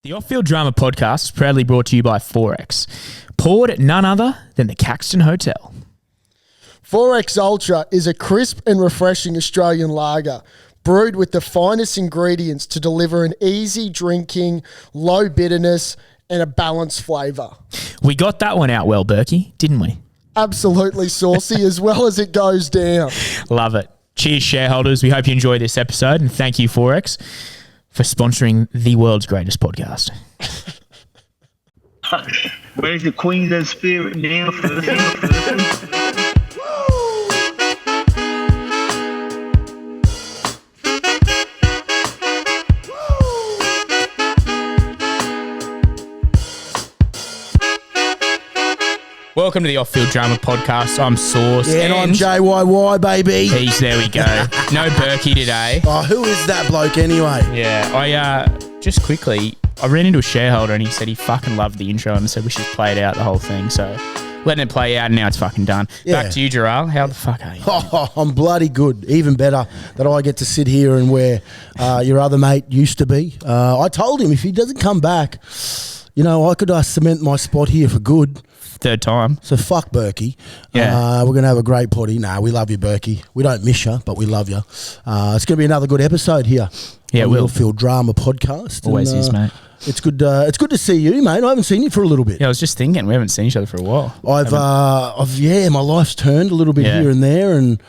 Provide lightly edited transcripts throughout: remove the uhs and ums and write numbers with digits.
The Off-Field Drama podcast is proudly brought to you by Forex, poured at none other than the Caxton Hotel. Forex Ultra is a crisp and refreshing Australian lager brewed with the finest ingredients to deliver an easy drinking, low bitterness and a balanced flavour. We got that one out well, Burkey, didn't we? Absolutely saucy as well as it goes down. Love it. Cheers, shareholders. We hope you enjoy this episode, and thank you, Forex, for sponsoring the world's greatest podcast. Where's the Queensland spirit now? Welcome to the Off-Field Drama podcast. I'm Sauce. Yeah, and I'm JYY, baby. There we go. No Burkey today. Oh, who is that bloke anyway? Yeah, I just quickly, I ran into a shareholder and he said he fucking loved the intro and said we should play it out, the whole thing. So letting it play out and now it's fucking done. Yeah. Back to you, Jharal. How the fuck are you? Oh, I'm bloody good. Even better that I get to sit here and where your other mate used to be. I told him if he doesn't come back, you know, I could cement my spot here for good. Third time. So fuck Burkey. Yeah. We're going to have a great potty. Nah, we love you, Burkey. We don't miss you, but we love you. It's going to be another good episode here. Yeah, on we'll. Off-Field Drama podcast. Always is, mate. It's good to see you, mate. I haven't seen you for a little bit. Yeah, I was just thinking, we haven't seen each other for a while. My life's turned a little bit here and there, and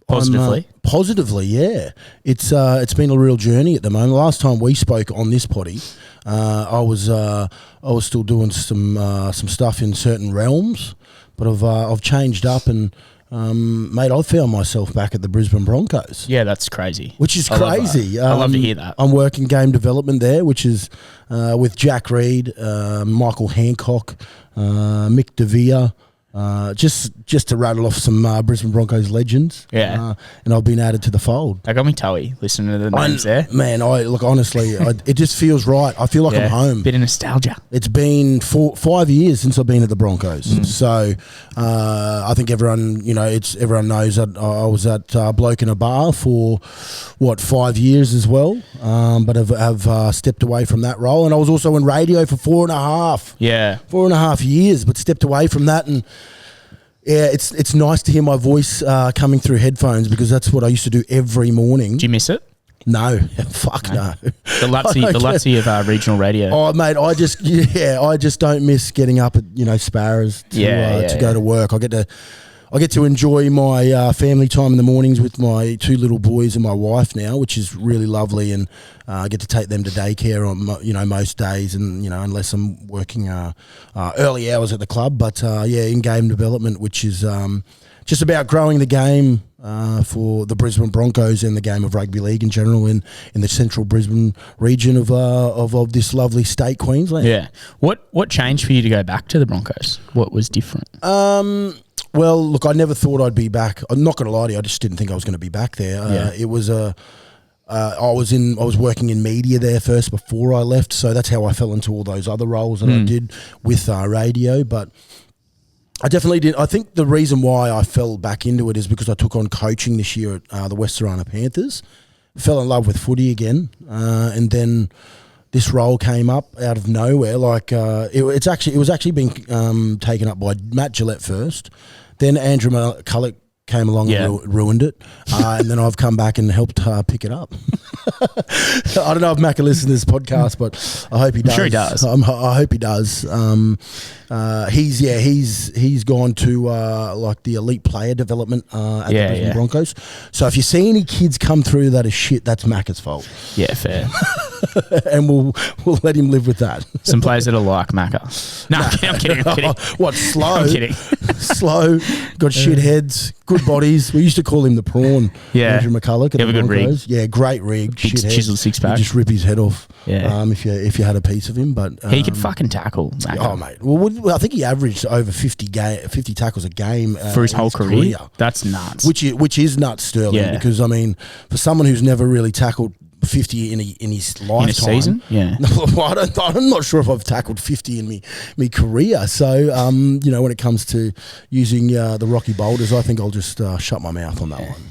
Positively? Positively, yeah. It's been a real journey at the moment. Last time we spoke on this potty, I was still doing some stuff in certain realms, but I've changed up and mate, I've found myself back at the Brisbane Broncos. Yeah, that's crazy. Which is I crazy. I love to hear that. I'm working game development there, which is with Jack Reed, Michael Hancock, Mick DeVere. Just to rattle off some Brisbane Broncos legends. Yeah. And I've been added to the fold. That got me toey listening to the names there. Man, honestly, it just feels right. I feel like I'm home. Bit of nostalgia. It's been 5 years since I've been at the Broncos. So I think everyone knows that I was at Bloke in a Bar for 5 years as well. But have stepped away from that role. And I was also in radio for 4.5. Yeah. 4.5 years, but stepped away from that. And yeah, it's nice to hear my voice coming through headphones because that's what I used to do every morning. Do you miss it? No, fuck no. The luxury of regional radio. Oh, mate, I just don't miss getting up at Sparrows to go to work. I get to enjoy my family time in the mornings with my two little boys and my wife now, which is really lovely, and I get to take them to daycare on most days, and unless I'm working early hours at the club. But in game development, which is just about growing the game for the Brisbane Broncos and the game of rugby league in general in the central Brisbane region of this lovely state, Queensland. Yeah. What changed for you to go back to the Broncos? What was different? Well, look, I never thought I'd be back. I'm not going to lie to you. I just didn't think I was going to be back there. It was I was working in media there first before I left, so that's how I fell into all those other roles that I did with radio. But I definitely didn't. I think the reason why I fell back into it is because I took on coaching this year at the West Orana Panthers. Fell in love with footy again, and then this role came up out of nowhere. Like it was actually being taken up by Matt Gillette first. Then Andrew McCulloch came along and ruined it. And then I've come back and helped pick it up. I don't know if Mac will listen to this podcast, but I hope he does. I'm sure he does. I hope he does. He's gone to like the elite player development at the Brisbane Broncos. So if you see any kids come through that is shit, that's Macca's fault. Yeah, fair. And we'll let him live with that. Some players that are like Macca. No, I'm kidding. What, slow? I'm kidding. Slow, got shit heads, good bodies. We used to call him the prawn. Yeah. Andrew McCulloch. You have a good rig. Yeah, great rig. Big shit chiseled six pack. You just rip his head off. Yeah. If you had a piece of him, but he could fucking tackle. Macca. Oh mate, well I think he averaged over 50 tackles a game for his whole career. That's nuts. Which is nuts, Sterling. Because I mean, for someone who's never really tackled 50 in his lifetime. In a season? Yeah. I'm not sure if I've tackled 50 in me career. So, when it comes to using the Rocky Boulders, I think I'll just shut my mouth on that one.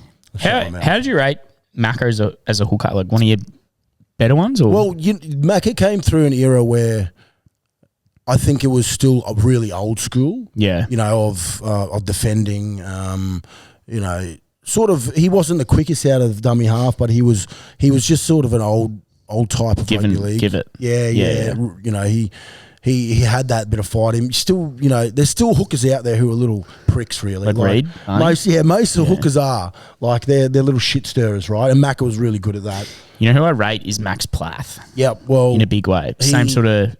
How did you rate Macca as a hooker? Like one of your better ones? Or Well, Macca came through an era where I think it was still a really old school. Yeah. Of defending. Sort of. He wasn't the quickest out of dummy half, but he was just sort of an old type of rugby league. Give it. Yeah. He had that bit of fight. Him still, there's still hookers out there who are little pricks, really. Like Reed, most of the hookers are like they're little shit stirrers, right? And Macca was really good at that. You know who I rate is Max Plath. Yeah, well, in a big way, same sort of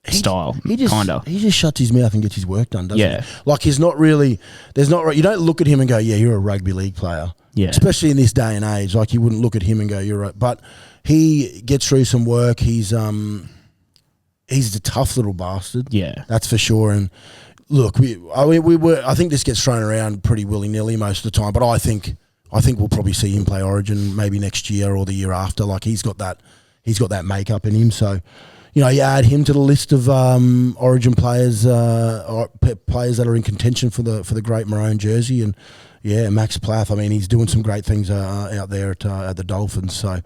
style, kinda. He just shuts his mouth and gets his work done, doesn't he? Like he's not really. There's not. You don't look at him and go, "Yeah, you're a rugby league player." Yeah, especially in this day and age, like you wouldn't look at him and go, "You're." But he gets through some work. He's a tough little bastard. Yeah, that's for sure. And look, I think this gets thrown around pretty willy nilly most of the time, but I think we'll probably see him play Origin maybe next year or the year after. Like he's got that makeup in him. So, you add him to the list of Origin players, or players that are in contention for the Great Maroon jersey, and Max Plath. I mean, he's doing some great things out there at the Dolphins. So,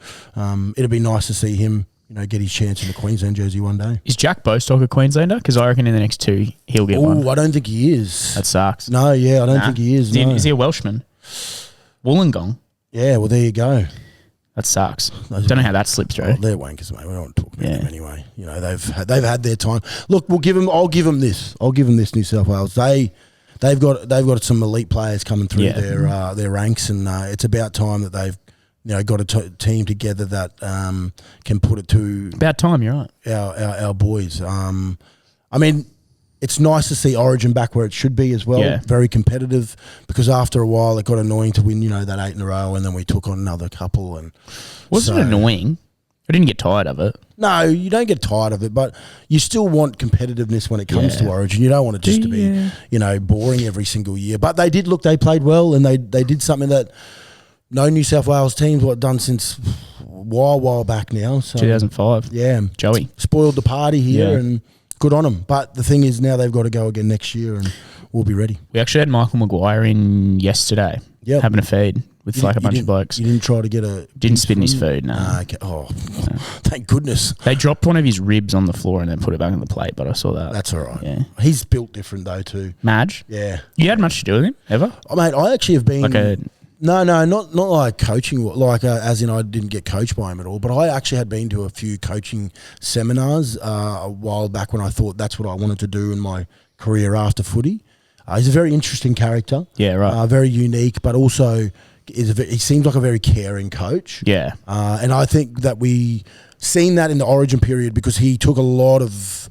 it'll be nice to see him, get his chance in the Queensland jersey one day. Is Jack Bostock a Queenslander? Because I reckon in the next 2 he'll get one. Oh, I don't think he is. That sucks. No, I don't think he is. Is he a Welshman? Wollongong. Yeah, well, there you go. That sucks. Don't know how that slipped through. Oh, they're wankers, mate. We don't talk about them anyway. They've had their time. Look, I'll give them this. New South Wales. They've got some elite players coming through their ranks, and it's about time that they've got a team together that can put it to about time. You're right. Our boys. I mean, it's nice to see Origin back where it should be as well. Yeah. Very competitive, because after a while it got annoying to win, that 8 in a row, and then we took on another couple. And wasn't it annoying? I didn't get tired of it. No, you don't get tired of it, but you still want competitiveness when it comes to Origin. You don't want it just to be, boring every single year. But they played well, and they did something that no New South Wales teams done since a while back now. So 2005. Yeah. Joey. Spoiled the party here, and good on them. But the thing is, now they've got to go again next year, and we'll be ready. We actually had Michael Maguire in yesterday, having a feed with a bunch of blokes. You didn't try to get Didn't spit in his food, no. Okay. Oh, thank goodness. They dropped one of his ribs on the floor and then put it back on the plate, but I saw that. That's all right. Yeah. He's built different though too. Madge? Yeah. You had much to do with him, ever? Oh, mate, I actually have been... No, not like coaching, as in I didn't get coached by him at all, but I actually had been to a few coaching seminars a while back when I thought that's what I wanted to do in my career after footy. He's a very interesting character. Yeah, right. Very unique, but also he seems like a very caring coach. Yeah. And I think that we seen that in the Origin period, because he took a lot of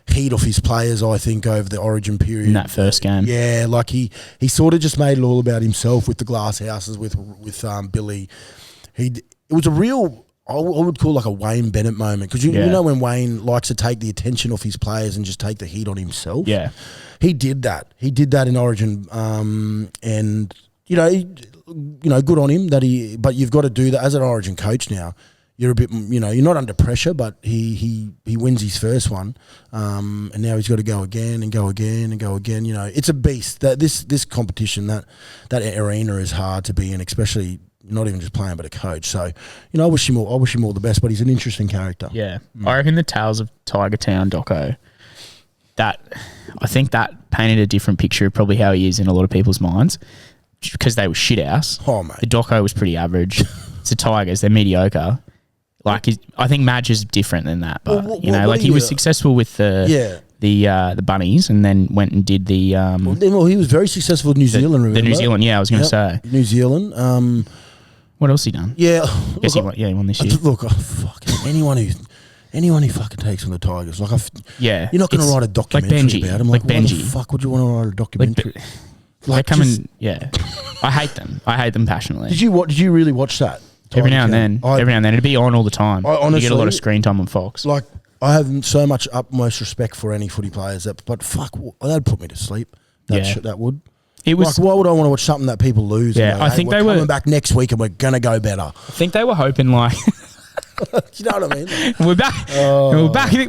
heat off his players, I think, over the Origin period. In that first game. Yeah, like he sort of just made it all about himself with the glass houses with Billy. It was a real, I would call like a Wayne Bennett moment, because you know when Wayne likes to take the attention off his players and just take the heat on himself. Yeah. He did that. He did that in Origin, and good on him but you've got to do that as an Origin coach now. You're a bit, you're not under pressure, but he wins his first one, and now he's got to go again and go again and go again. It's a beast. That this competition, that arena is hard to be in, especially not even just playing, but a coach. So, I wish him all the best. But he's an interesting character. Yeah, I reckon the Tales of Tiger Town doco, I think that painted a different picture of probably how he is in a lot of people's minds, because they were shit house. Oh mate, the doco was pretty average. It's the Tigers; they're mediocre. Like, I think Madge is different than that, but he was successful with the bunnies, and then went and did the. Well, he was very successful with New Zealand. Remember? The New Zealand, I was going to say New Zealand. What else he done? Yeah, Guess he won this year. Look, anyone who fucking takes on the Tigers, you're not going to write a documentary about him. Like why Benji. the fuck would you want to write a documentary? They come I hate them. I hate them passionately. Did you really watch that? Every now and then, it'd be on all the time. Honestly, you get a lot of screen time on Fox. Like, I have so much utmost respect for any footy players, but fuck, that'd put me to sleep. That would. It was why would I want to watch something that people lose? Yeah, I think we're coming back next week and we're gonna go better. I think they were hoping like You know what I mean? We're back.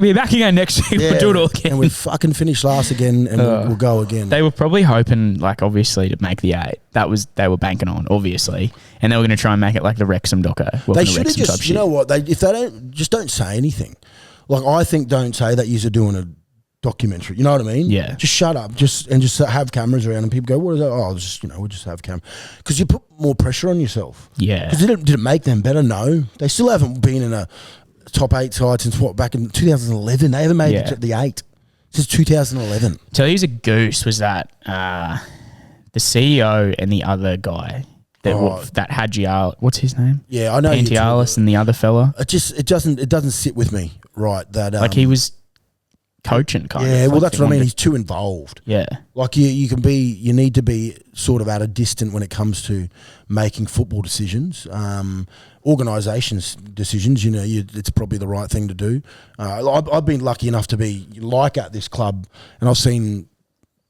We're back again next week. We'll do it all again. And we fucking finished last again, and we'll go again. They were probably hoping, like, obviously, to make the 8. They were banking on, obviously, and they were going to try and make it like the Wrexham doco. They should have just, you know what? If they don't say anything. Like, I think don't say that you're doing a documentary. You know what I mean? Yeah. Just shut up. Just have cameras around, and people go, "What is that?" Oh, we'll just have cameras, because you put more pressure on yourself. Yeah. Because did it make them better? No, they still haven't been in a top 8 side since back in 2011. They haven't made it to the 8 since 2011. Tell you, a goose was that the CEO and the other guy. That had Jharal, what's his name? Yeah, I know. Pantialis and the other fella. It doesn't sit with me right that like he was coaching kind of. Yeah, well, that's what I mean. He's too involved. Yeah, like you need to be sort of at a distance when it comes to making football decisions, organisations decisions. You know, it's probably the right thing to do. I've been lucky enough to be at this club, and I've seen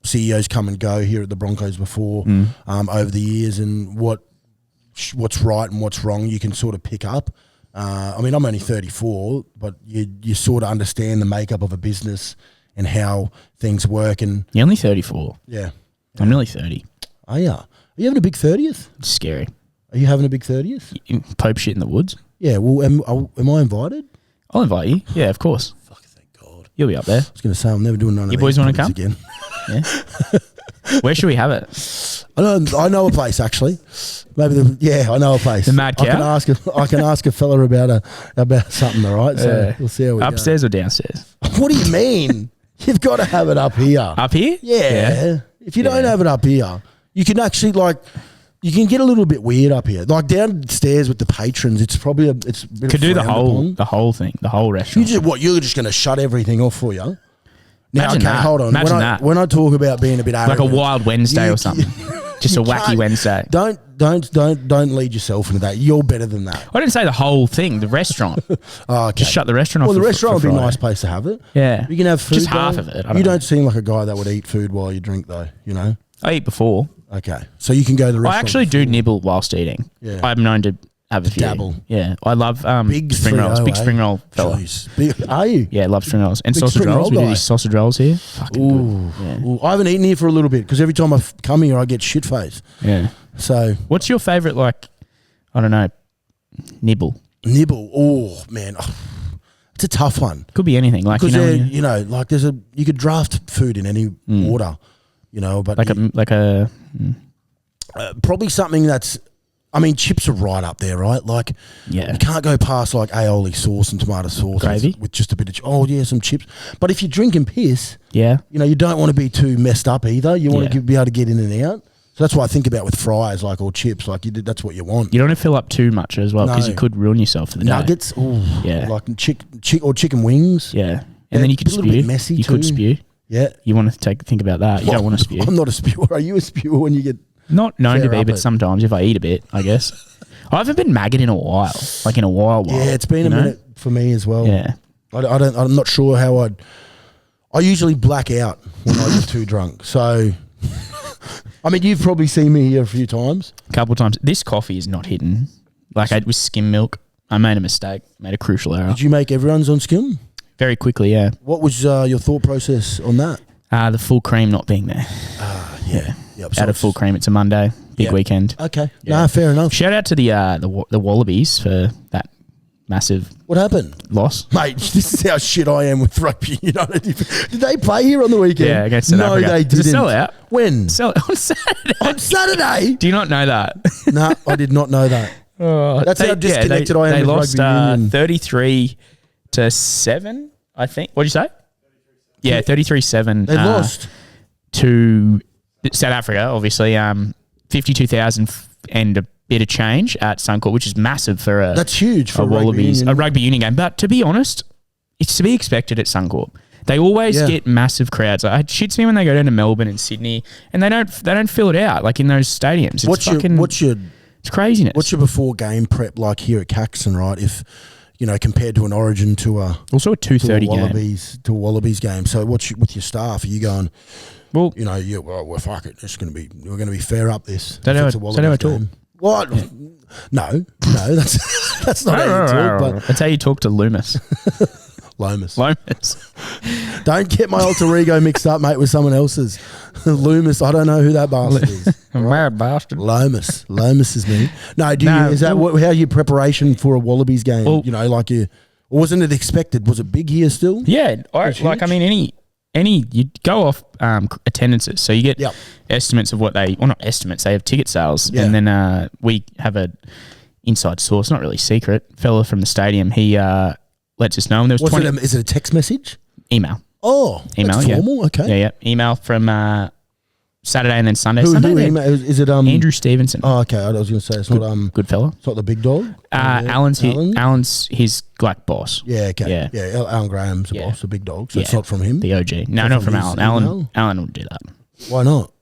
CEOs come and go here at the Broncos before over the years, and what's right and what's wrong you can sort of pick up. I mean, I'm only 34, but you sort of understand the makeup of a business and how things work. And you're only 34. Yeah. I'm nearly 30. Are you? Are you having a big 30th? It's scary. Are you having a big 30th? Pope shit in the woods. Yeah, well, am I invited? I'll invite you. Yeah, of course. Fuck, thank God. You'll be up there. I was going to say, I'm never doing none of you boys want to come? Again. Yeah. Where should we have it? I know a place, actually. Maybe I know a place. The Mad Cow? I can ask a fella about something, all right? So we'll see how we upstairs or downstairs? What do you mean? You've got to have it up here. Up here? Yeah. If you don't have it up here, you can actually you can get a little bit weird up here. Like downstairs with the patrons, it's probably it's a bit could do the whole thing, the whole restaurant. You're just going to shut everything off for you? Now, Imagine that. Hold on. Imagine that. When I talk about being a bit arrogant, like a wild Wednesday or something, just a wacky Wednesday. Don't lead yourself into that. You're better than that. I didn't say the whole thing. The restaurant. Okay. Just shut the restaurant off. Well, the restaurant would be a nice place to have it. Yeah, you can have food. Just half of it. You don't seem like a guy that would eat food while you drink, though. You know. I eat before. Okay, so you can go to the restaurant. I actually do nibble whilst eating. Yeah, I'm known to have a few. Dabble. Yeah, I love big spring rolls. Big spring roll fella. Are you? Yeah, love spring rolls and big sausage rolls. We do these sausage rolls here. Fucking Ooh. Yeah. Ooh. I haven't eaten here for a little bit because every time I come here, I get shit faced. Yeah. So, what's your favourite? Like, I don't know, nibble. Nibble. Oh man, it's a tough one. Could be anything. Like because like you could draft food in any order. You know, but probably something that's. I mean, chips are right up there, right? Like, you can't go past like aioli sauce and tomato sauce gravy with just a bit of some chips. But if you're drinking piss, you know, you don't want to be too messed up either. You want to be able to get in and out. So that's what I think about with fries, like, or chips. Like, that's what you want. You don't want to fill up too much as well because you could ruin yourself for the nuggets, day. Nuggets, like or chicken wings. Yeah, and then you could spew. Messy you could spew. Yeah, you want to think about that. You don't want to spew. I'm not a spewer. Are you a spewer when you get? Not known to be, but sometimes if I eat a bit, I guess. I haven't been maggot in a while, like in a while. Yeah, it's been a minute for me as well. Yeah, I'm not sure how I usually black out when I get too drunk. So, I mean, you've probably seen me here a few times. A couple of times. This coffee is not hidden. Like it was skim milk. I made a mistake. Made a crucial error. Did you make everyone's on skim? Very quickly, yeah. What was your thought process on that? The full cream not being there. Yeah. Yep, out of full cream. It's a Monday, big weekend. Okay, fair enough. Shout out to the Wallabies for that massive. What happened? Loss, mate. This is how shit I am with rugby. You know, did they play here on the weekend? Yeah, against South Africa. No, they didn't. Sell out. When? Sell on Saturday. On Saturday? Do you not know that? No, I did not know that. That's how disconnected I am they with lost, rugby union. 33-7, I think. What did you say? Yeah, 33-7. They lost to South Africa, obviously. 52,000 and a bit of change at Suncorp, which is massive for that's huge for a rugby union game. But to be honest, it's to be expected at Suncorp. They always get massive crowds. It shits me when they go down to Melbourne and Sydney, and they don't fill it out like in those stadiums. It's craziness. What's your before game prep like here at Caxton, right? If compared to an Origin to also a 2:30 game to a Wallabies game. So what's with your staff? Are you going? Well, well, fuck it. We're going to be fair up this. Is that how I talk? What? Yeah. No, that's That's not how you talk, but That's how you talk to Loomis. Lomas. Don't get my alter ego mixed up, mate, with someone else's. Loomis, I don't know who that bastard is. Mad bastard. Lomas is me. No, is that how your preparation for a Wallabies game? Well, or wasn't it expected? Was it big here still? Yeah, you go off attendances, so you get estimates of what not estimates. They have ticket sales, and then we have a inside source, not really secret, fella from the stadium. He lets us know. And there was is it a text message? Email. Oh, email. That's formal. Okay. Yeah. Email from Saturday and then Sunday. Who email? Is it Andrew Stevenson? Oh, okay. I was going to say it's not good fella. It's not the big dog. Alan's his like boss. Yeah. Okay. Yeah. Alan Graham's the boss, the big dog. So it's not from him. The OG. No, not from Alan. Alan would do that. Why not?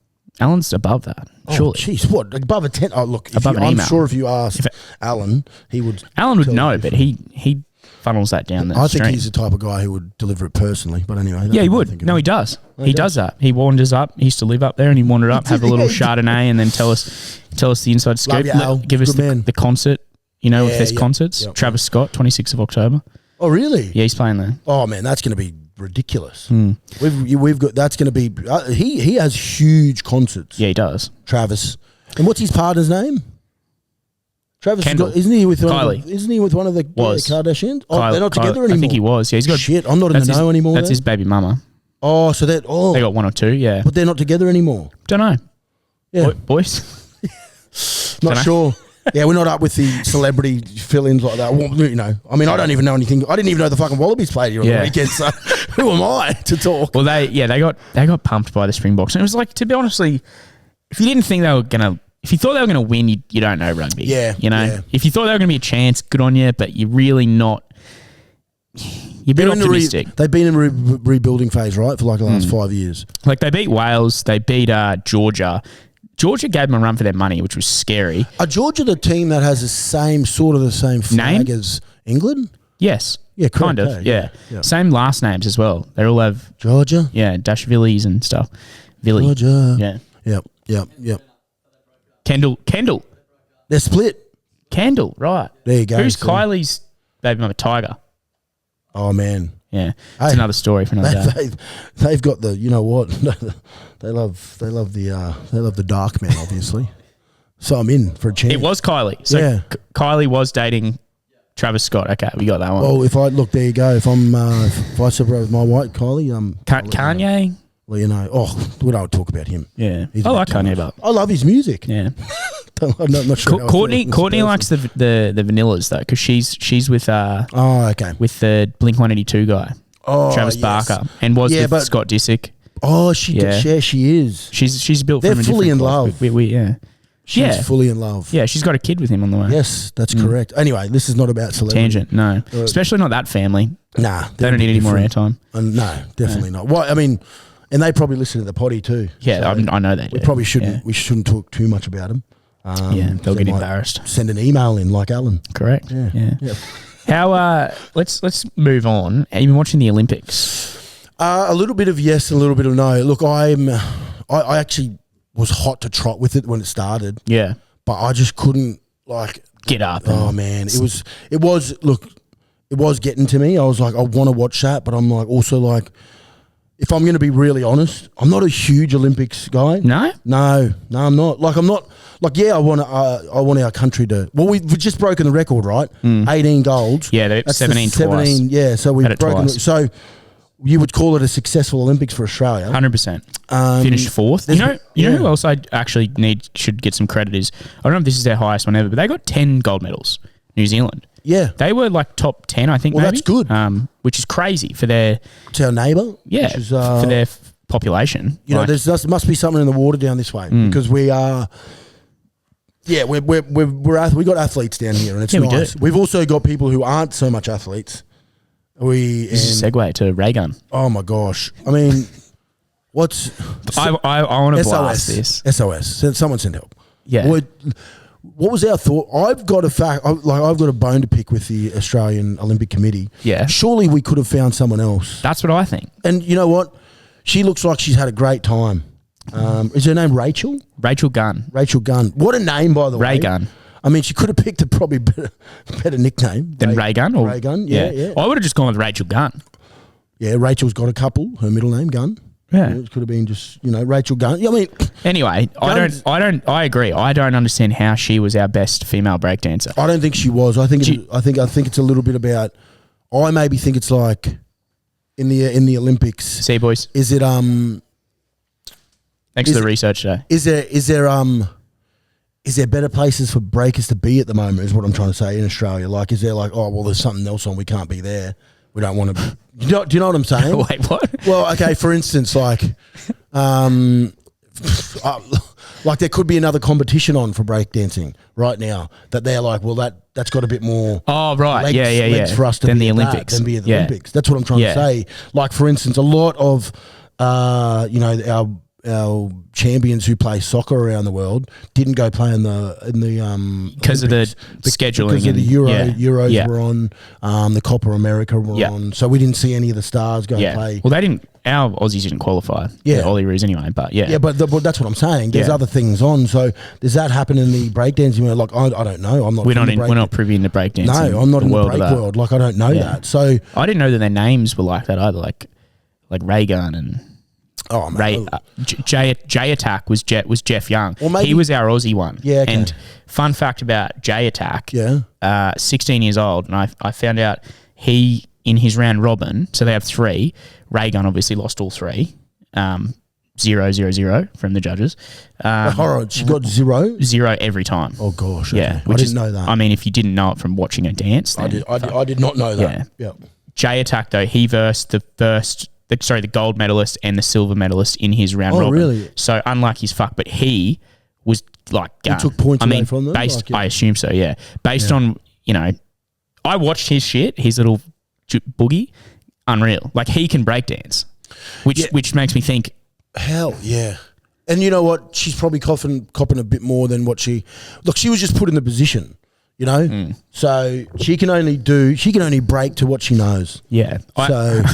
Alan's above that. Surely. Jeez, what above a 10? Oh, look. I'm sure if you asked Alan, he would. Alan would know, but he funnels that down the stream. I think he's the type of guy who would deliver it personally. But anyway. Yeah, he would. No, he does. Okay. He does that. He wanders up. He used to live up there and he wandered up, have a little Chardonnay and then tell us the inside scoop. Give us the concert, if there's concerts. Yep. Travis Scott, 26th of October. Oh, really? Yeah, he's playing there. Oh, man, that's going to be ridiculous. We've got, that's going to be, he has huge concerts. Yeah, he does. Travis. And what's his partner's name? Travis Kendall. Isn't he with Kylie? Isn't he with one of the Kardashians? Oh, Kylie, they're not together anymore. I think he was. Yeah, he's got shit. I'm not in the know anymore. That's his baby mama. Oh, so they got one or two. Yeah, but they're not together anymore. Don't know. Yeah, boys. Not sure. Yeah, we're not up with the celebrity fill-ins like that. Well, I mean, I don't even know anything. I didn't even know the fucking Wallabies played here on the weekend. So who am I to talk? Well, they got pumped by the Springboks, and it was like, to be honestly, if you didn't think they were gonna. If you thought they were going to win, you don't know rugby. Yeah. If you thought they were going to be a chance, good on you, but you're really not. You're a bit optimistic. They've been in rebuilding phase, right, for like the last 5 years. Like they beat Wales, they beat Georgia. Georgia gave them a run for their money, which was scary. Are Georgia the team that has the same flag as England? Yes. Yeah, kind of. Yeah. Same last names as well. They all have Georgia. Yeah, Dashvilles and stuff. Villy. Georgia. Yeah. Yep. Kendall. They're split. Kendall, right. There you go. Who's Kylie's baby mama? Tiger. Oh, man. Yeah. It's another story for another day. They've got the, you know what? they love the dark man, obviously. So I'm in for a chance. It was Kylie. So Kylie was dating Travis Scott. Okay, we got that one. Well, there you go. If I separate with my white Kylie, Kanye. Well, we don't talk about him. Yeah, I like Kanye, but I love his music. Yeah, I'm not sure. Courtney likes the Vanillas though, because she's with with the Blink-182 guy, Travis Barker, and was with Scott Disick. Oh, she is. She's built. They're from fully in love. She's fully in love. Yeah, she's got a kid with him on the way. Yes, that's correct. Anyway, this is not about celebrity. Tangent, no. Especially not that family. Nah. They don't need any more airtime. No, definitely not. Well, I mean, and they probably listen to the potty too. Yeah, so I know they do. We probably shouldn't. Yeah. We shouldn't talk too much about them. They'll get embarrassed. Send an email in like Alan. Correct. Yeah. How? Let's move on. Have you been watching the Olympics? A little bit of yes, a little bit of no. Look, I actually was hot to trot with it when it started. Yeah, but I just couldn't get up. Oh man, it was getting to me. I was like, I want to watch that, but I'm like also like, if I'm going to be really honest, I'm not a huge Olympics guy. No, I'm not. I want our country to. Well, we've just broken the record, right? 18 golds. Yeah, that's 17 twice. Yeah, so we've broken. Twice. So you would call it a successful Olympics for Australia. 100%. Finished fourth. You know who else I actually should get some credit is, I don't know if this is their highest one ever, but they got 10 gold medals. New Zealand. Yeah. They were like top 10, I think. Well, maybe. That's good. Which is crazy for their... It's our neighbour. Yeah, which is, for their population. There must be something in the water down this way because we are... Yeah, we got athletes down here and it's nice. We do. We've also got people who aren't so much athletes. This is a segue to ray gun. Oh my gosh! I mean, what's I want to blast this. SOS. Someone send help. Yeah. What was our thought? I've got a bone to pick with the Australian Olympic Committee. Yeah. Surely we could have found someone else. That's what I think. And you know what? She looks like she's had a great time. Is her name Rachel? Rachel Gunn. Rachel Gunn. What a name, by the way. Ray Gunn. I mean, she could have picked a probably better nickname Than Ray Gunn? Or, Ray Gunn, yeah. I would have just gone with Rachel Gunn. Yeah, Rachel's got a couple. Her middle name, Gunn. Yeah. It could have been just, Rachel Gunn. I mean, anyway, I agree. I don't understand how she was our best female breakdancer. I don't think she was. I think it's a little bit about. I maybe think it's like in the Olympics. See, boys. Is it Thanks for the research today. Is there better places for breakers to be at the moment? Is what I'm trying to say in Australia. Like, is there like, oh well, there's something else on, we can't be there. We don't want to. Do you know what I'm saying? Wait, what? Well, okay. For instance, like there could be another competition on for breakdancing right now that they're like, well, that's got a bit more. Oh, right. Legs for us to than be the at Olympics. Than be at the Olympics. That's what I'm trying to say. Like, for instance, a lot of our champions who play soccer around the world didn't go play in the because of the scheduling, because of the Euros were on, the Copa America were on, so we didn't see any of the stars go play. Well, they didn't. Our Aussies didn't qualify. Yeah, Olyroos anyway. But but that's what I'm saying. There's other things on. So does that happen in the breakdancing? Like I don't know. I'm not. We're not privy into breakdancing. No, I'm not in the break world. Like I don't know that. So I didn't know that their names were like that either. Like Ray Gunn and. Oh, man. J Attack was Jeff Young. Or maybe, he was our Aussie one. Yeah, okay. And fun fact about J Attack, 16 years old, and I found out he, in his round robin, so they have 3, Ray Gunn obviously lost all 3, 0, 0, 0 from the judges. She got 0? 0 every time. Oh, gosh. Okay. Yeah. I didn't know that. I mean, if you didn't know it from watching her dance. Then, I did not know that. Yeah. J Attack, though, he versed the gold medalist and the silver medalist in his round robin. Oh, really? So unlike his but he was like gun. He took points away from them? I assume so, yeah. Based on, I watched his shit, his little boogie, unreal. Like, he can breakdance, which makes me think. Hell, yeah. And you know what? She's probably copping a bit more than what she was just put in the position. So she can only break to what she knows. Yeah. So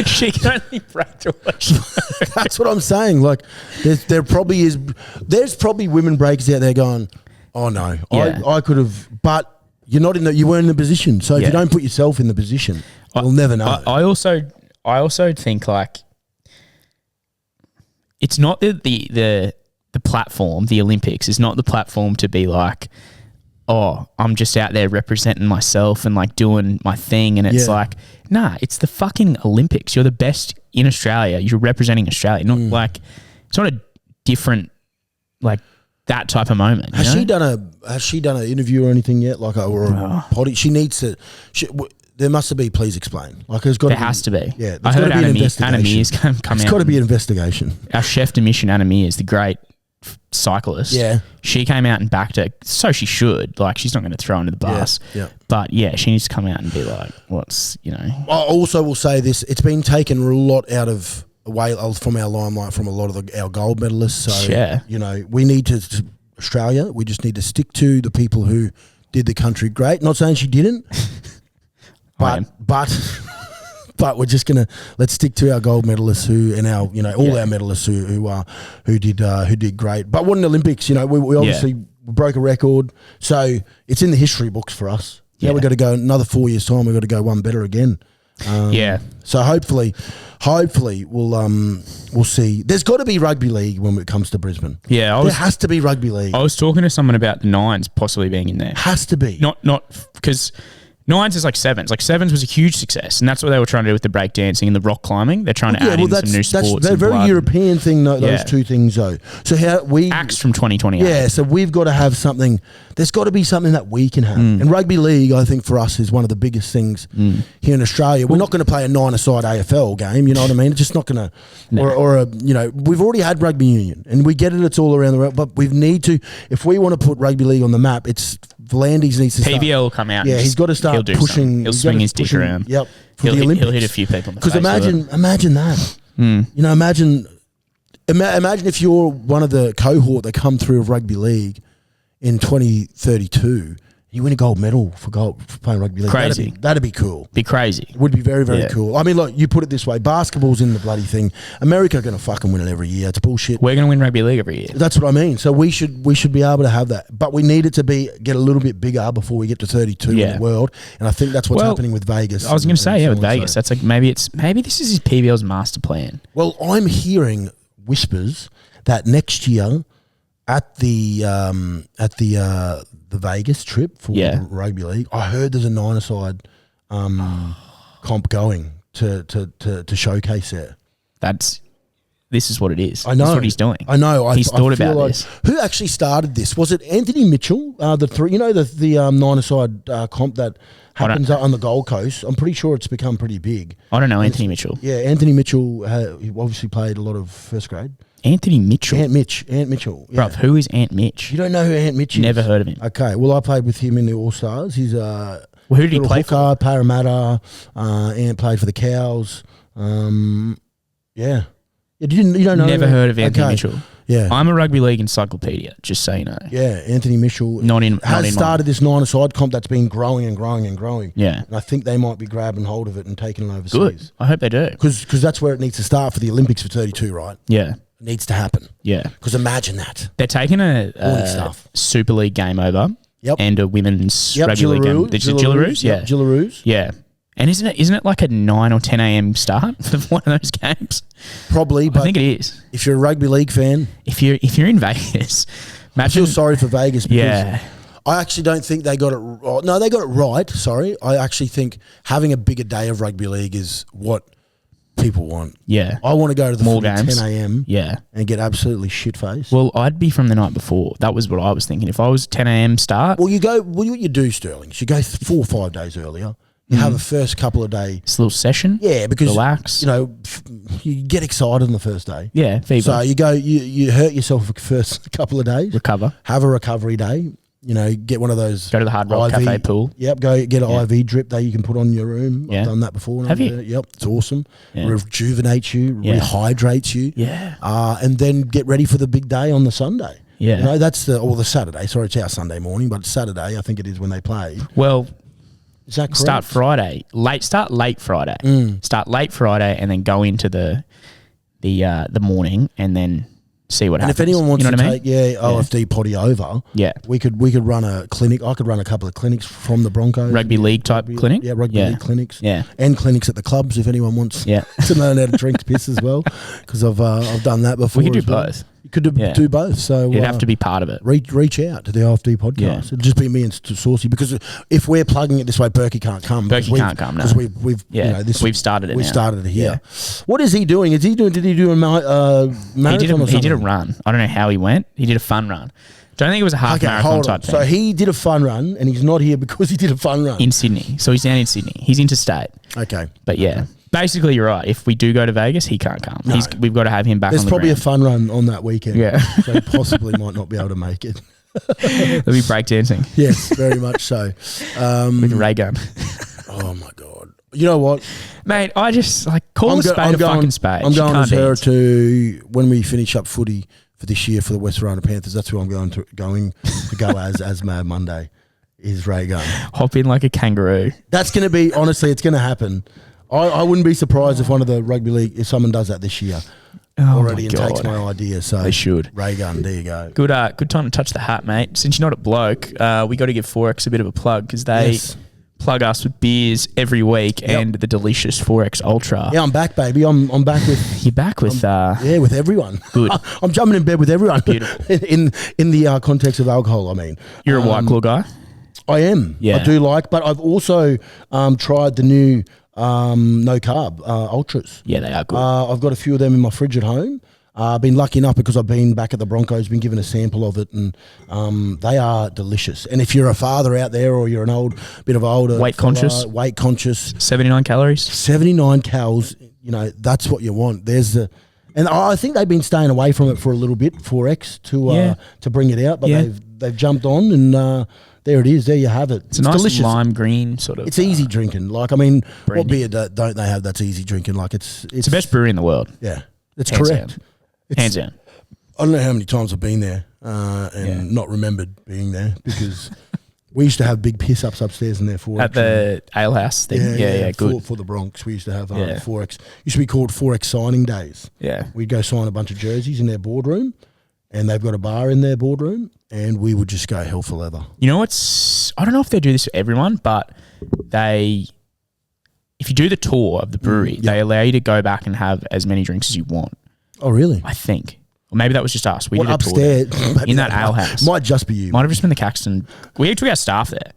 she can only break to what she knows. That's what I'm saying. Like, there's probably women breakers out there going, oh no, I could have, but you weren't in the position. So if you don't put yourself in the position, you'll never know. I also think, like, it's not the platform, the Olympics is not the platform to be like, oh, I'm just out there representing myself and like doing my thing. And it's like, nah, it's the fucking Olympics. You're the best in Australia. You're representing Australia. Not like, it's not a different, like, that type of moment. Has she done an interview or anything yet? Like, or a potty? She needs to. There must be. Please explain. Like, there has to be. Yeah, I heard Anna Mears come out. It's got to be an investigation. Our chef de mission, Anna Mears, the great cyclist. Yeah, she came out and backed her. So she should. Like, she's not going to throw under the bus. Yeah. But yeah, she needs to come out and be like, "What's I also will say this: it's been taken a lot out of away from our limelight from a lot of our gold medalists. So we need to Australia. We just need to stick to the people who did the country great. Not saying she didn't, but we're just let's stick to our gold medalists and our all our medalists who did great. But what an Olympics, we obviously broke a record, so it's in the history books for us. Yeah, we've got to go another 4 years' time. We've got to go one better again. So hopefully we'll see. There's got to be rugby league when it comes to Brisbane. Yeah, there has to be rugby league. I was talking to someone about the Nines possibly being in there. Has to be. Not because Nines is like Sevens. Like, Sevens was a huge success, and that's what they were trying to do with the breakdancing and the rock climbing. They're trying to add in some new sports. They're a very European thing, those two things, though. So Acts from 2028. Yeah, so we've got to have something. There's got to be something that we can have. And rugby league, I think, for us is one of the biggest things here in Australia. We're not going to play a 9-a-side AFL game, you know what I mean? It's just not going to. No. We've already had rugby union, and we get it. It's all around the world, but we need to. If we want to put rugby league on the map, it's V'landys needs to. PBL will come out. Yeah, he's got to start pushing. He'll swing his dick around. Yep. He'll hit a few people in the face. Because imagine that. Imagine if you're one of the cohort that come through of rugby league in 2032. You win a gold medal for playing rugby league. Crazy. That'd be cool. Be crazy. It would be very, very Yeah. cool. I mean, look, you put it this way. Basketball's in the bloody thing. America are going to fucking win it every year. It's bullshit. We're going to win rugby league every year. That's what I mean. So we should be able to have that. But we need it to get a little bit bigger before we get to 32 in the world. And I think that's what's happening with Vegas. I was going to say, with Vegas. So. That's like maybe this is his PBL's master plan. Well, I'm hearing whispers that next year at the Vegas trip for rugby league, I heard there's a 9-a-side comp going to showcase there. This is what it is. I know. That's what he's doing. I know. He's thought about this. Who actually started this? Was it Anthony Mitchell? The 9-a-side comp that happens on the Gold Coast. I'm pretty sure it's become pretty big. I don't know Anthony Mitchell. Yeah, Anthony Mitchell. He obviously played a lot of first grade. Anthony Mitchell. Ant Mitchell. Yeah. Bruv, who is Ant Mitch? You don't know who Ant Mitch is? Never heard of him. Okay, well, I played with him in the All Stars. He's who did he play for? Parramatta. Ant played for the Cows. Yeah. You don't know? Never heard of Anthony Mitchell. Yeah. I'm a rugby league encyclopedia, just so you know. Yeah, Anthony Mitchell has started this 9-a-side comp that's been growing and growing and growing. Yeah. And I think they might be grabbing hold of it and taking it overseas. Good. I hope they do. Because that's where it needs to start for the Olympics for 32, right? Yeah. It needs to happen. Yeah. Because imagine that. They're taking a Super League game over and a women's rugby league game. The Jillaroos? Yeah. Jillaroos? Yeah. And isn't it like a 9 or 10 a.m. start for one of those games? Probably, but I think it is. If you're a rugby league fan, if you're in Vegas, I feel sorry for Vegas because I actually don't think they got it. No, they got it right. Sorry, I actually think having a bigger day of rugby league is what people want. Yeah, I want to go to the more games, games. 10 a.m. Yeah, and get absolutely shit faced. Well, I'd be from the night before. That was what I was thinking. If I was 10 a.m. start, well, what you do, Sterling, is you go 4 or 5 days earlier. You have a first couple of days. It's a little session. Yeah, because relax. You get excited on the first day. Yeah, fever. So you go, you hurt yourself for the first couple of days. Recover. Have a recovery day. Get one of those. Go to the Hard Rock Cafe pool. Yep. Go get an IV drip that you can put on your room. Yeah. I've done that before. Have you? Yep. It's awesome. Yeah. Rejuvenates you. Yeah. Rehydrates you. Yeah. And then get ready for the big day on the Sunday. Yeah. That's the Saturday. Sorry, it's our Sunday morning, but Saturday I think it is when they play. Well. Is that correct? Start Friday. Start late Friday. Start late Friday and then go into the morning and then see what happens. And if anyone wants to take OFD potty over, we could run a clinic. I could run a couple of clinics from the Broncos. Rugby league type clinic? Yeah, rugby league clinics. Yeah. And clinics at the clubs if anyone wants to learn how to drink piss as well. Because I've done that before. We could do both. You could do both. So you'd have to be part of it. Reach out to the OFD podcast. Yeah. It'll just be me and Saucy because if we're plugging it this way, Berkey can't come. Berkey can't come. No. Because we've started it. We've started it here. Yeah. What is he doing? Did he do a marathon? He did a run. I don't know how he went. He did a fun run. Don't think it was a half marathon type thing. So he did a fun run, and he's not here because he did a fun run in Sydney. So he's down in Sydney. He's interstate. Okay, but basically you're right. If we do go to Vegas, he can't come. No. We've got to have him back. There's on the probably ground. A fun run on that weekend. Yeah, so he possibly might not be able to make it. There'll be breakdancing. Yes, very much so. With a ray gun. Oh my god. You know what, mate? I just call a spade a fucking spade. I'm going to when we finish up footy for this year for the West Rhino Panthers. That's who I'm going to go as Mad Monday. Is Ray Gun. Hop in like a kangaroo. That's going to be honestly, it's going to happen. I wouldn't be surprised if one of the rugby league if someone does that this year already and takes my idea. So they should. Ray Gun, there you go. Good time to touch the hat, mate. Since you're not at Bloke, we got to give 4X a bit of a plug because they plug us with beers every week and the delicious 4X Ultra. Yeah, I'm back, baby. I'm back with. You're back with. With everyone. Good. I'm jumping in bed with everyone. Beautiful. in the context of alcohol, I mean. You're a White Claw guy. I am. Yeah. I do but I've also tried the new no carb ultras. Yeah, they are good. I've got a few of them in my fridge at home. I've been lucky enough because I've been back at the Broncos, been given a sample of it, and they are delicious. And if you're a father out there or you're an bit of older, weight conscious, 79 calories, 79 calories. That's what you want. And I think they've been staying away from it for a little bit, 4X to bring it out, but they've jumped on and. There it is. There you have it. It's a nice delicious. Lime green sort of. It's easy drinking. Brandy. What beer don't they have that's easy drinking? It's the best brewery in the world. Yeah, that's correct. Hands down. I don't know how many times I've been there and not remembered being there because We used to have big piss ups upstairs in their 4X At the ale house thing. Yeah, good. For the Bronx, we used to have 4X. Used to be called 4X signing days. Yeah. We'd go sign a bunch of jerseys in their boardroom, and they've got a bar in their boardroom, and we would just go hell for leather. You know what's... I don't know if they do this for everyone, but if you do the tour of the brewery, they allow you to go back and have as many drinks as you want. Oh, really? I think. Or maybe that was just us. We did a upstairs tour there, in that ale house. Might just be you. Might have just been the Caxton. We took our staff there,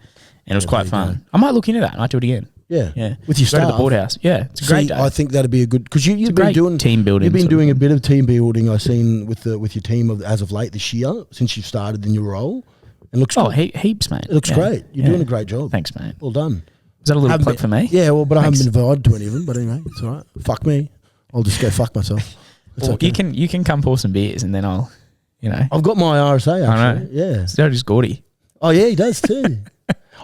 and it was quite fun. I might look into that. I might do it again. Yeah. With your staff. Go to the board house. Yeah, it's a great day. I think that'd be a good... Because you've been doing... team building. You've been doing a bit of team building, I've seen, with your team as of late this year, since you've started in your role. It looks heaps, mate. It looks great. You're doing a great job. Thanks, mate. Well done. Is that a little plug for me? Yeah, well, but Thanks. I haven't been invited to any of them, but anyway, it's all right. Fuck me. I'll just go fuck myself. Well, okay. You can come pour some beers and then I'll, I've got my RSA, actually. I know. Yeah. So does Gordy. Oh, yeah, he does too.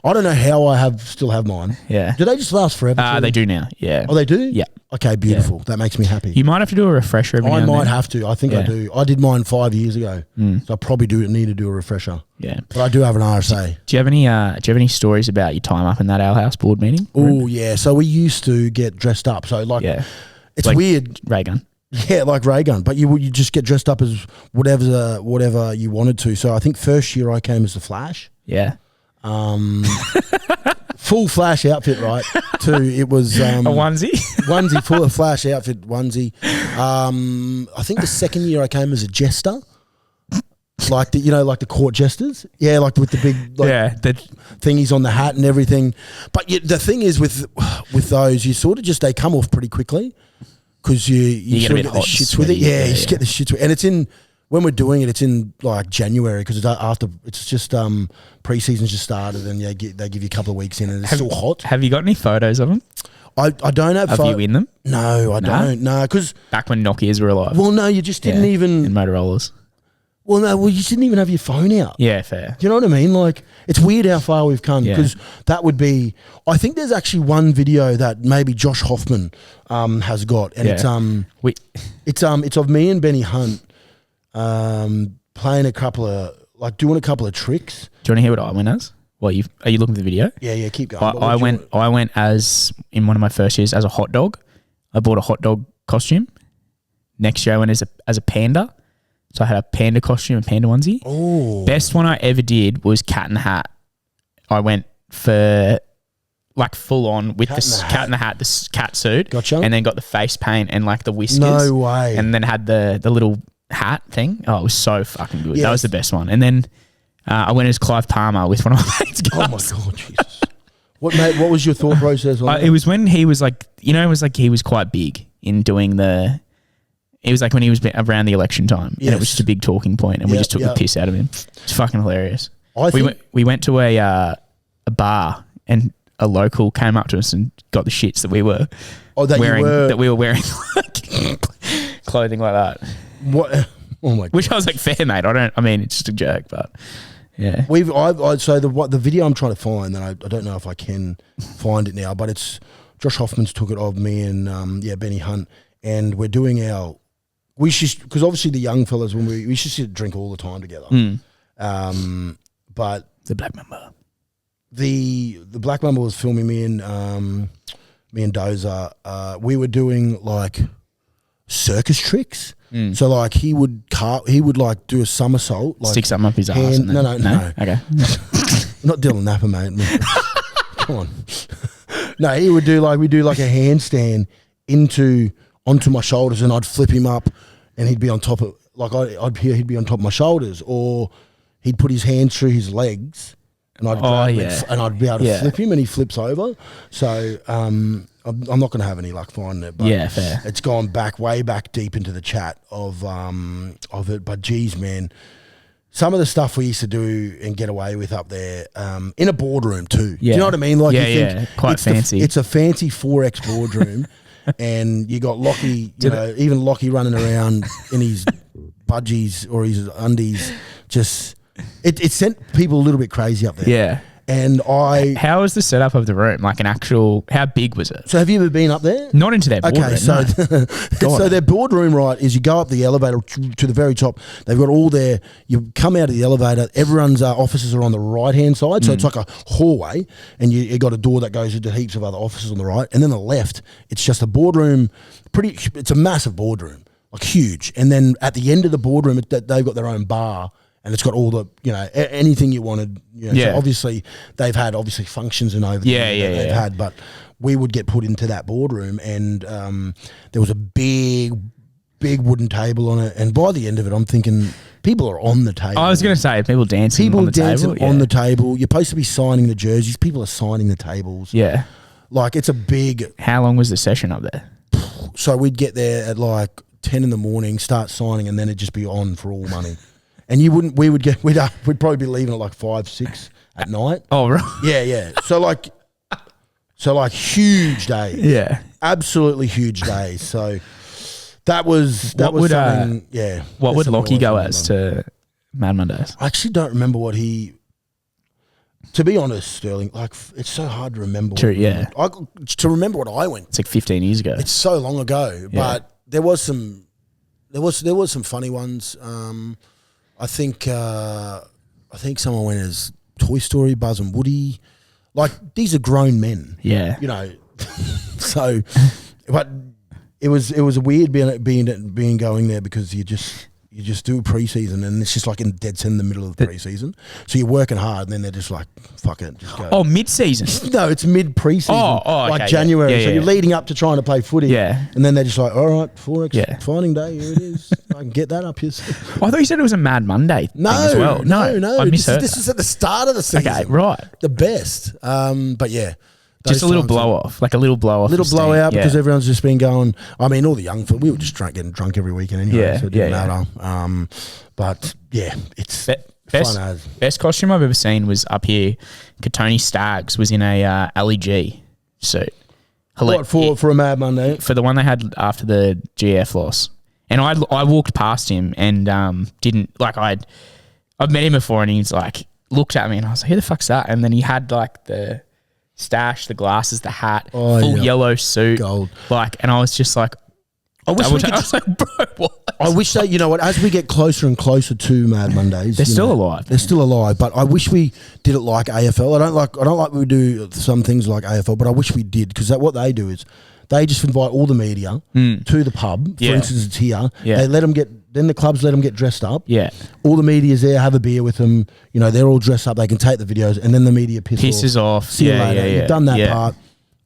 I don't know how I still have mine. Yeah. Do they just last forever? They do now, yeah. Oh, they do? Yeah. Okay, beautiful. Yeah. That makes me happy. You might have to do a refresher every now and then. I might have to. I think I do. I did mine 5 years ago, so I probably need to do a refresher. Yeah. But I do have an RSA. Do you have any stories about your time up in that ale house board meeting? Oh, yeah. So we used to get dressed up. So it's like weird. Ray gun. Yeah, like ray gun, but you just get dressed up as whatever you wanted to. So I think first year I came as the Flash. Yeah. Full Flash outfit, right? It was a onesie, full of Flash outfit onesie. I think the second year I came as a jester, like the court jesters. Yeah, like with the big the thingies on the hat and everything. But the thing is with those, you sort of they come off pretty quickly. Because you sort of get the shits with it. Yeah, you just get the shits with it. And it's when we're doing it, it's in like January because it's just pre-season's just started and they give you a couple of weeks in and it's still hot. Have you got any photos of them? I don't have. Have you in them? No, I don't. No, because back when Nokias were alive. Well, no, you just didn't even. And Motorola's. Well, no, you didn't even have your phone out. Yeah, fair. Do you know what I mean? Like, it's weird how far we've come because that would be. I think there's actually one video that maybe Josh Hoffman has got, and it's of me and Benny Hunt playing doing a couple of tricks. Do you want to hear what I went as? Well, are you looking at the video? Yeah, keep going. I went as in one of my first years as a hot dog. I bought a hot dog costume. Next year I went as a panda. So I had a panda costume and panda onesie. Oh. Best one I ever did was cat in the hat. I went for like full on with the cat in the hat, the cat suit. Gotcha. And then got the face paint and like the whiskers. No way. And then had the little hat thing. Oh, it was so fucking good. Yes. That was the best one. And then I went as Clive Palmer with one of my mates. Oh my God, Jesus. What was your thought process on that? It was when he was like, it was like he was quite big in doing it was like when he was around the election time, and it was just a big talking point, and we just took the piss out of him. It's fucking hilarious. We went to a bar, and a local came up to us and got the shits that we were wearing like clothing like that. What? Oh my God. Which I was like, fair, mate. It's just a joke, but yeah. So the video I'm trying to find, and I don't know if I can find it now, but it's Josh Hoffman's took it of me and Benny Hunt, and we're doing our. Because obviously the young fellas, when we used to sit and drink all the time together. But the Black Mamba. The Black Mamba was filming me and Dozer. We were doing like circus tricks. So like he would like do a somersault, like stick something up his ass. No. Okay. Not Dylan Napper, mate. Come on. No, we do like a handstand onto my shoulders, and I'd flip him up, and he'd be on top of he'd be on top of my shoulders, or he'd put his hands through his legs, and I'd grab him and I'd be able to flip him, and he flips over. So I'm not going to have any luck finding it, but fair. It's gone way back deep into the chat of it. But geez, man, some of the stuff we used to do and get away with up there in a boardroom too. Do you know what I mean? Like, quite fancy. It's a fancy 4X boardroom. And you got Lockie, even Lockie running around in his budgies or his undies. Just it sent people a little bit crazy up there. Yeah. And How was the setup of the room? Like an actual, how big was it? So have you ever been up there? Not into their boardroom. Okay, so so their boardroom, right, is you go up the elevator to the very top. They've got all their, you come out of the elevator, everyone's offices are on the right-hand side, so it's like a hallway, and you got a door that goes into heaps of other offices on the right, and then the left, it's just a boardroom, it's a massive boardroom, like huge. And then at the end of the boardroom, they've got their own bar, and it's got all the, anything you wanted. So obviously, they've had functions and over they've had, but we would get put into that boardroom, and there was a big wooden table on it. And by the end of it, I'm thinking people are on the table. I was going to say people dancing on the table. On the table. You're supposed to be signing the jerseys. People are signing the tables. Yeah. Like it's a big. How long was the session up there? So we'd get there at like 10 in the morning, start signing, and then it'd just be on for all money. And we'd probably be leaving at like 5, 6 at night. Oh, right. Yeah. So like huge days. Yeah. Absolutely huge days. So that was something, yeah. What would Lockie go as to Mad Mondays? I actually don't remember what he, to be honest, Sterling, like it's so hard to remember. True, yeah. To remember what I went. It's like 15 years ago. It's so long ago, but there was some funny ones. I think someone went as Toy Story, Buzz and Woody. Like these are grown men. Yeah. So, but it was weird being going there because you just do pre-season and it's just like in dead in the middle of the pre-season. So you're working hard and then they're just like, fuck it, just go. Oh, mid-season? No, it's mid-pre-season. Like okay, January. Yeah, so you're leading up to trying to play footy. Yeah. And then they're just like, all right, 4X finding day, here it is. I can get that up here. I thought you said it was a Mad Monday thing as well. No. I misheard This is at the start of the season. Okay, right. The best. But yeah. Just a little blow off, like a little blow off. Little blowout because everyone's just been going. I mean, all the young folk, we were just getting drunk every weekend anyway, so it didn't matter. But yeah, it's fun as. Best costume I've ever seen was up here. Katoni Staggs was in a LEG suit. What, for a Mad Monday? For the one they had after the GF loss. And I walked past him and didn't, like I've met him before and he's like, looked at me and I was like, who the fuck's that? And then he had like the stash, the glasses, the hat, full yellow suit. Gold. Like, and I was just like, I was like, bro, what? I wish that, you know what, as we get closer and closer to Mad Mondays. They're still alive. They're still alive, but I wish we did it like AFL. I don't like we do some things like AFL, but I wish we did because what they do is they just invite all the media to the pub. For instance, it's here. Yeah. They let them then the clubs let them get dressed up. Yeah. All the media's there, have a beer with them. They're all dressed up. They can take the videos and then the media pisses off. See you later. You've done that part.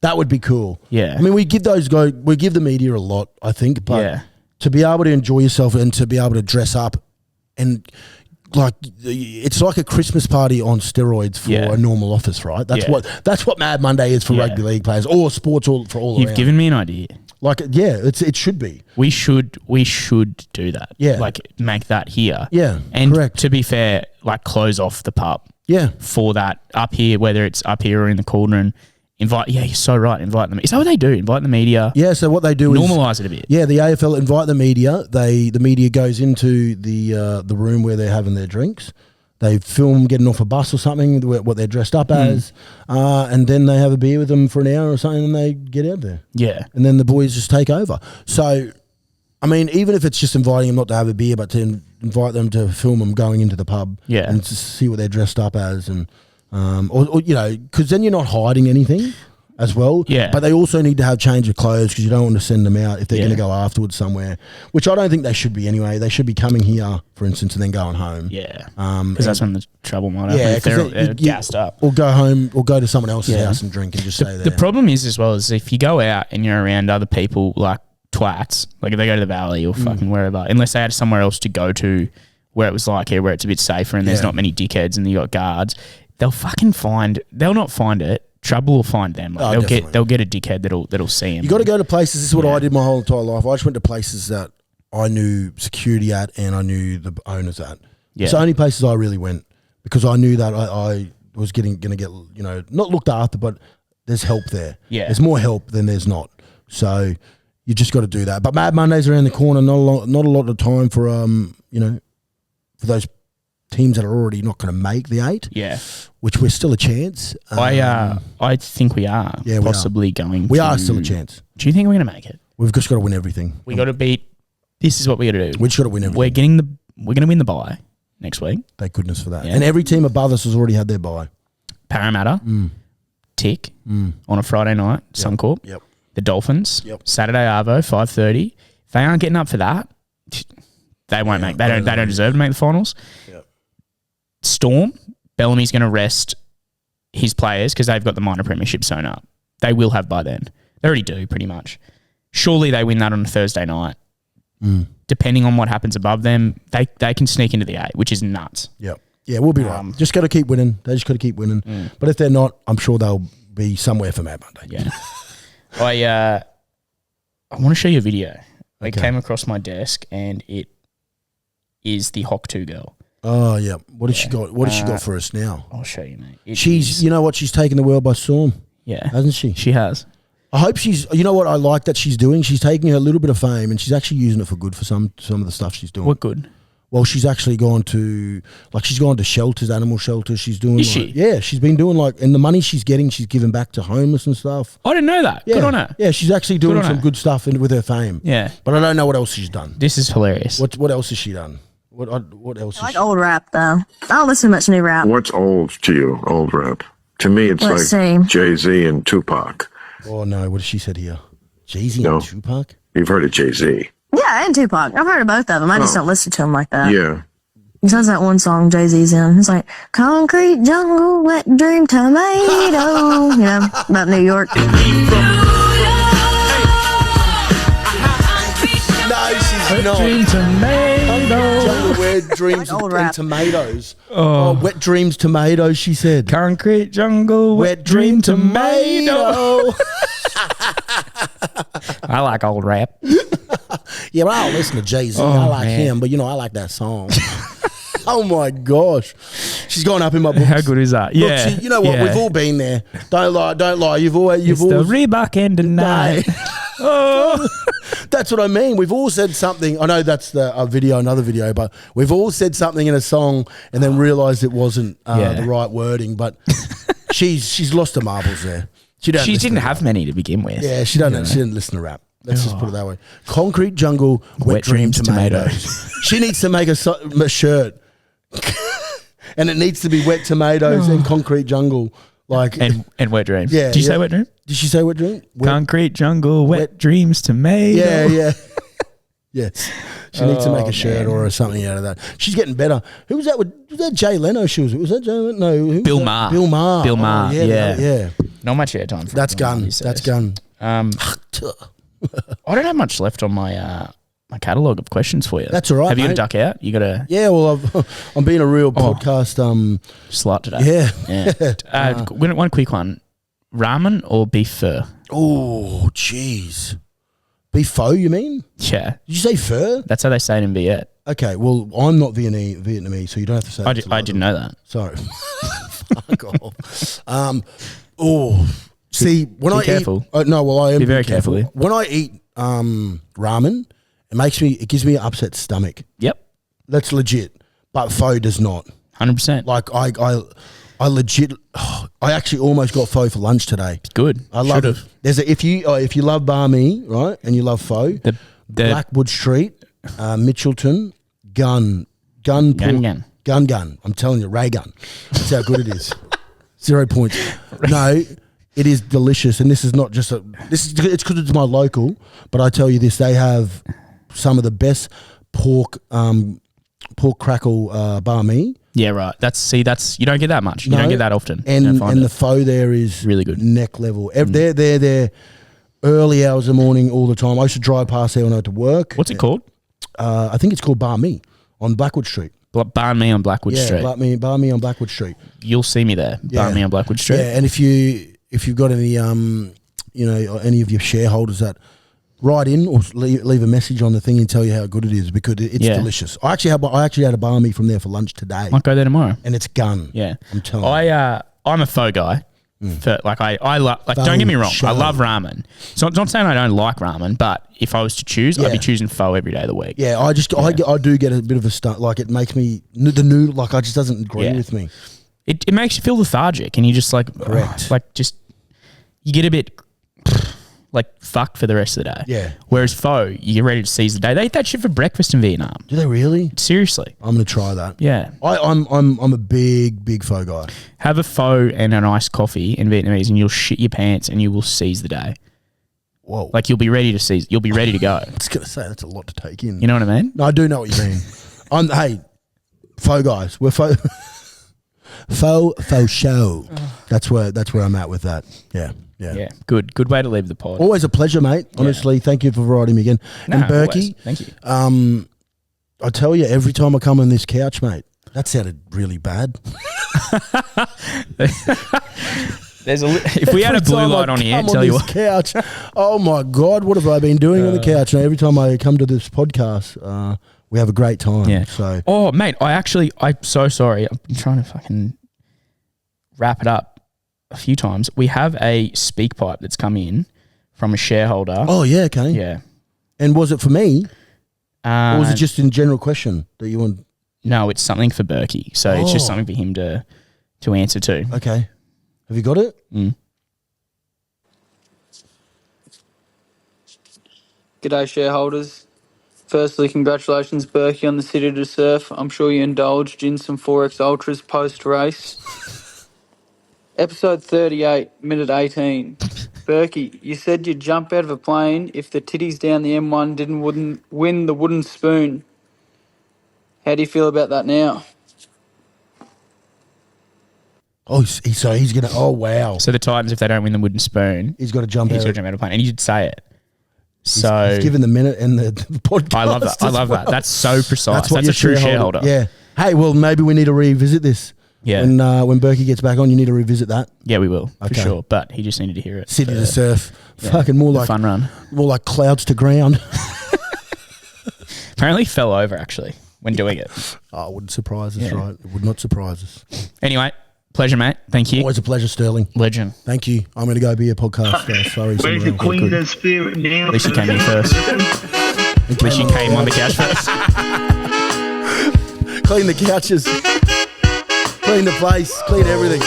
That would be cool. Yeah. I mean, we give the media a lot, I think, but to be able to enjoy yourself and to be able to dress up and like it's like a Christmas party on steroids for a normal office, right? That's what Mad Monday is for rugby league players or sports for all You've around. given me an idea. Like it should be. We should do that. Yeah. Like make that here. Yeah. And correct. to be fair, like close off the pub. Yeah. For that up here, whether it's up here or in the cauldron. You're so right. Invite them. Is that what they do? Invite the media. Yeah. So what they do is normalise it a bit. Yeah. The AFL invite the media. The media goes into the room where they're having their drinks. They film getting off a bus or something, what they're dressed up as, and then they have a beer with them for an hour or something, and they get out there. Yeah. And then the boys just take over. So, I mean, even if it's just inviting them not to have a beer, but to invite them to film them going into the pub, and to see what they're dressed up as, and or because then you're not hiding anything as well. Yeah. But they also need to have change of clothes because you don't want to send them out if they're going to go afterwards somewhere, which I don't think they should be anyway. They should be coming here, for instance, and then going home. Yeah. Because that's when the trouble might happen. Yeah, if they're gassed up. Or go home or go to someone else's house and drink and just stay there. The problem is as well is if you go out and you're around other people like twats, like if they go to the valley or fucking wherever, unless they had somewhere else to go to where it was like here, where it's a bit safer and there's not many dickheads and you got guards, they'll not find it. Trouble will find them. Like they'll get a dickhead that'll see him. You got to go to places. This is what I did my whole entire life. I just went to places that I knew security at and I knew the owners at. Yeah. It's the only places I really went because I knew that I was going to get not looked after, but there's help there. Yeah, there's more help than there's not. So you just got to do that. But Mad Mondays around the corner. Not a lot of time for for those teams that are already not going to make the 8. Yeah. Which we're still a chance. I think we are possibly going. We are still a chance. Do you think we're going to make it? We've just got to win everything. We got to beat. This is what we got to do. We just got to win everything. We're going to win the bye next week. Thank goodness for that. Yeah. And every team above us has already had their bye. Parramatta, tick on a Friday night, Suncorp. Yep. The Dolphins, Saturday Arvo, 5:30. If they aren't getting up for that, they won't make. They don't deserve to make the finals. Yep. Storm, Bellamy's going to rest his players because they've got the minor premiership sewn up. They will have by then. They already do, pretty much. Surely they win that on a Thursday night. Depending on what happens above them, they can sneak into the 8, which is nuts. Yep. Yeah, we'll be right. Just got to keep winning. They just got to keep winning. But if they're not, I'm sure they'll be somewhere for Mad Monday. Yeah. I want to show you a video. It came across my desk, and it is the Hawk 2 girl. Oh, yeah. What has she got? What has she got for us now? I'll show you, mate. You know what? She's taken the world by storm. Yeah. Hasn't she? She has. I hope you know what I like that she's doing? She's taking her little bit of fame and she's actually using it for good for some of the stuff she's doing. What good? Well, she's actually gone to, shelters, animal shelters. She's doing. Is she? Yeah, she's been doing and the money she's getting, she's giving back to homeless and stuff. I didn't know that. Yeah. Good on her. Yeah, she's actually doing some good stuff with her fame. Yeah. But I don't know what else she's done. This is hilarious. What else has she done? What else? I like old rap though. I don't listen to much new rap. What's old to you? Old rap. To me, it's Let's like see. Jay-Z and Tupac. Oh no! What has she said here? Jay-Z and Tupac. You've heard of Jay-Z? Yeah, and Tupac. I've heard of both of them. I just don't listen to them like that. Yeah. Besides that one song Jay-Z's in. It's like, concrete jungle, wet dream tomato. You know, about New York. No, she's not. Dream tomato. Jungle, wet dreams Like old and rap. tomatoes. Oh, wet dreams tomatoes. She said. Concrete jungle, wet dream tomato. I like old rap. Yeah, well, I listen to Jay-Z. I like him, but I like that song. Oh my gosh, she's gone up in my books. How good is that? Look, Yeah. you know what? Yeah. We've all been there. Don't lie. You've always. The Reebok and the night. Oh. That's what I mean. We've all said something. I know that's another video, but we've all said something in a song and then realised it wasn't the right wording. But she's lost her marbles there. She didn't have many to begin with. Yeah, she didn't listen to rap. Let's just put it that way. Concrete jungle, wet dream tomatoes. She needs to make a shirt, and it needs to be wet tomatoes and concrete jungle, and wet dream. Yeah. Did you say wet dream? Did she say wet dream? Concrete jungle, wet dreams tomato. Yeah. Yes. She needs to make a shirt or something out of that. She's getting better. Who was that? Was that Jay Leno? Was that Jay Leno? No. Who was Bill that? Maher. Bill Maher. Bill Maher. Yeah. Not much airtime for That's gun. That's gun. I don't have much left on my my catalogue of questions for you. That's all right. Have you got to mate. duck out? You got to. Yeah. Well, I'm being a real podcast. Slut today. Yeah. One quick one: ramen or beef pho? Oh, jeez. Beef pho, you mean? Yeah. Did you say pho? That's how they say it in Viet. Okay. Well, I'm not Vietnamese, so you don't have to say. I didn't know that. Sorry. Fuck off. See, when Be I careful. eat, no, well, I am Be very careful. When I eat ramen, it gives me an upset stomach. Yep. That's legit, but pho does not. 100%. Like I legit, I actually almost got pho for lunch today. Good. I love it. There's if you love banh mi, right, and you love pho, The Blackwood Street, Mitchelton, gun. I'm telling you, Ray Gun. That's how good it is. 0 points. No, it is delicious, and this is not just it's because it's my local. But I tell you this, they have some of the best pork crackle banh mi. Yeah, right. That's you don't get that much. You don't get that often. And the pho there is really good. Neck level. They're there early hours of the morning all the time. I used to drive past there when I had to work. What's it called? I think it's called Banh Mi on Blackwood Street. Banh Mi on Blackwood Street. Banh Mi on Blackwood Street. You'll see me there. Yeah. Banh Mi on Blackwood Street. Yeah, and if you've got any any of your shareholders that write in or leave a message on the thing and tell you how good it is, because it's delicious. I actually had a banh mi from there for lunch today. Might go there tomorrow. And it's gun. Yeah. I'm telling you. I'm a pho guy. For, like I love, like, don't get me wrong, I love ramen. So it's not saying I don't like ramen, but if I was to choose, I'd be choosing pho every day of the week. Yeah, I do get a bit of a stunt. Like it makes me like I just doesn't agree with me. It makes you feel lethargic, and you just like you get a bit like fucked for the rest of the day. Yeah. Whereas pho, you get ready to seize the day. They eat that shit for breakfast in Vietnam. Do they really? Seriously. I'm gonna try that. Yeah. I'm a big pho guy. Have a pho and an iced coffee in Vietnamese, and you'll shit your pants, and you will seize the day. Whoa. Like you'll be ready to seize. You'll be ready to go. I was gonna say that's a lot to take in. You know what I mean? No, I do know what you mean. Hey, pho guys, we're faux show. That's where I'm at with that. Yeah. Good way to leave the pod. Always a pleasure, mate. Honestly, thank you for writing me again. No, and Burkey, thank you. I tell you, every time I come on this couch, mate, that sounded really bad. If we had a blue light on here, tell you what. Couch. Oh my God, what have I been doing on the couch? Now, every time I come to this podcast, we have a great time. Yeah. So, mate, I'm so sorry. I'm trying to fucking wrap it up a few times. We have a speak pipe that's come in from a shareholder. Oh yeah, okay. Yeah. And was it for me, or was it just in general question that you want? No, it's something for Burkey. So it's just something for him to answer to. Okay. Have you got it? G'day, shareholders. Firstly, congratulations, Burkey, on the City to Surf. I'm sure you indulged in some 4X Ultras post-race. Episode 38, minute 18. Burkey, you said you'd jump out of a plane if the titties down the M1 didn't win the wooden spoon. How do you feel about that now? Oh, so he's going to... Oh, wow. So the Titans, if they don't win the wooden spoon... He's got to jump out. He's got to jump out of a plane. And he did say it. So... He's given the minute and the podcast. I love that. I love that. That's so precise. That's a true shareholder. Yeah. Hey, well, maybe we need to revisit this. Yeah. When Burkey gets back on, you need to revisit that. Yeah, we will, for sure. But he just needed to hear it. City to Surf. Yeah. Fucking more like... Fun run. More like clouds to ground. Apparently he fell over, actually, when doing it. Oh, it wouldn't surprise us, right? It would not surprise us. Anyway... Pleasure, mate. Thank you. Always a pleasure, Sterling. Legend. Thank you. I'm going to go be a podcast. Sorry. Where's the Queen of Spirit now? At least you came in first. At least you came on the couch first. Clean the couches. Clean the place. Clean everything.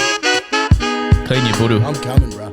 Clean your voodoo. I'm coming, bro.